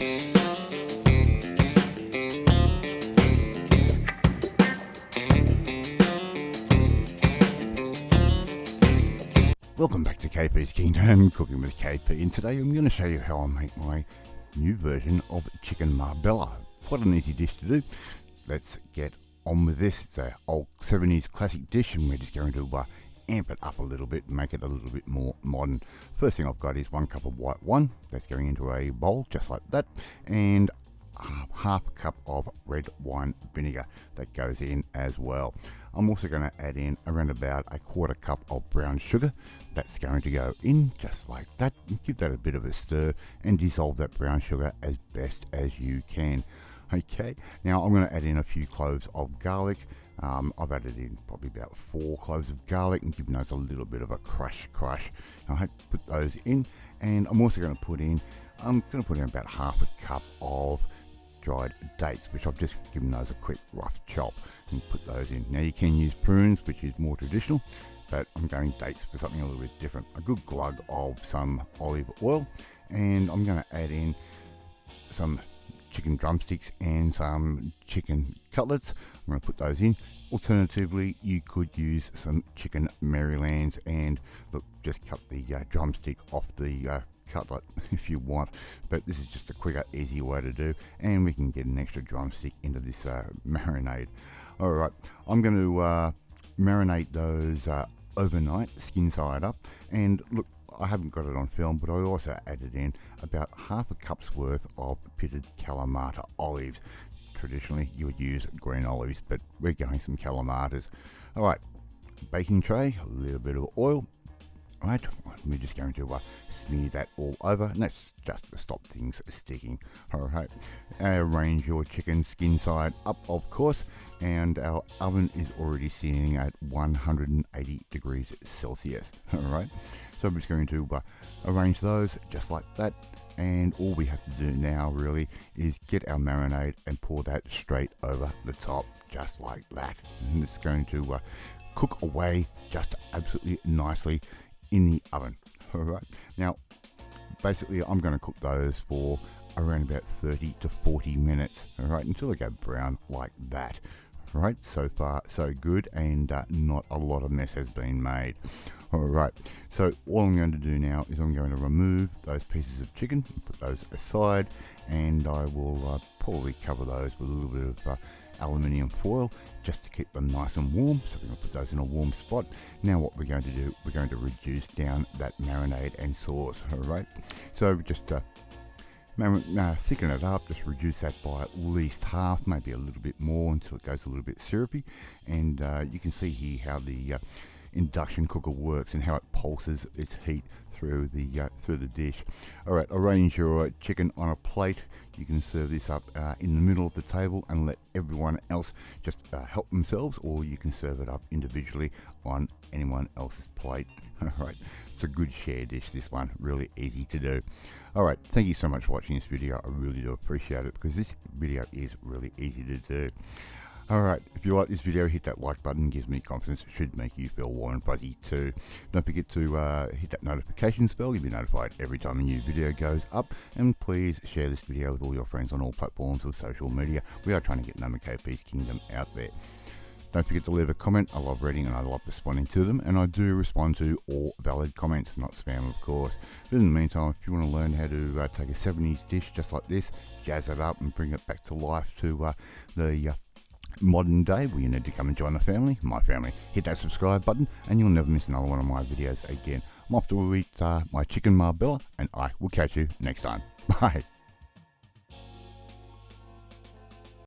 Welcome back to KP's Kingdom, Cooking with KP, and today I'm going to show you how I make my new version of chicken Marbella. Quite an easy dish to do. Let's get on with this. It's an old 70s classic dish, and we're just going to amp it up a little bit and make it a little bit more modern. First thing I've got is 1 cup of white wine. That's going into a bowl just like that, and half a cup of red wine vinegar that goes in as well. I'm also going to add in around about a 1/4 cup of brown sugar. That's going to go in just like that. Give that a bit of a stir and dissolve that brown sugar as best as you can. Okay, now I'm going to add in a few cloves of garlic. I've added in probably about 4 cloves of garlic and given those a little bit of a crush. I put those in, and I'm also going to put in about half a cup of dried dates, which I've just given those a quick rough chop and put those in. Now you can use prunes, which is more traditional, but I'm going dates for something a little bit different. A good glug of some olive oil, and I'm going to add in some chicken drumsticks and some chicken cutlets. I'm going to put those in. Alternatively, you could use some chicken Marylands, and look, just cut the drumstick off the cutlet if you want, but this is just a quicker, easier way to do, and we can get an extra drumstick into this marinade. Alright, I'm going to marinate those overnight, skin side up, and look, I haven't got it on film, but I also added in about half a cup's worth of pitted Kalamata olives. Traditionally you would use green olives, but we're going some Kalamatas. Alright, baking tray, a little bit of oil. Right, we're just going to smear that all over, and that's just to stop things sticking. Alright, arrange your chicken skin side up, of course, and our oven is already sitting at 180 degrees Celsius. Alright, so I'm just going to arrange those just like that, and all we have to do now really is get our marinade and pour that straight over the top, just like that. And it's going to cook away just absolutely nicely in the oven. Alright, now basically I'm going to cook those for around about 30 to 40 minutes, alright, until they go brown like that. Right, so far so good, and not a lot of mess has been made. Alright, so all I'm going to do now is I'm going to remove those pieces of chicken and put those aside, and I will probably cover those with a little bit of aluminium foil just to keep them nice and warm. So we're going to put those in a warm spot. Now what we're going to do, we're going to reduce down that marinade and sauce. Alright, so just thicken it up, just reduce that by at least half, maybe a little bit more, until it goes a little bit syrupy. And you can see here how the induction cooker works and how it pulses its heat through the dish. Alright, arrange your chicken on a plate. You can serve this up in the middle of the table and let everyone else just help themselves, or you can serve it up individually on anyone else's plate. Alright, it's a good share dish, this one, really easy to do. Alright, thank you so much for watching this video. I really do appreciate it, because this video is really easy to do. Alright, if you like this video, hit that like button, gives me confidence. It should make you feel warm and fuzzy too. Don't forget to hit that notifications bell. You'll be notified every time a new video goes up. And please share this video with all your friends on all platforms of social media. We are trying to get number KP's Kingdom out there. Don't forget to leave a comment. I love reading and I love responding to them, and I do respond to all valid comments, not spam of course. But in the meantime, if you want to learn how to take a 70s dish just like this, jazz it up and bring it back to life to the modern day, well, you need to come and join the family, my family. Hit that subscribe button and you'll never miss another one of my videos again. I'm off to eat my chicken Marbella, and I will catch you next time. Bye.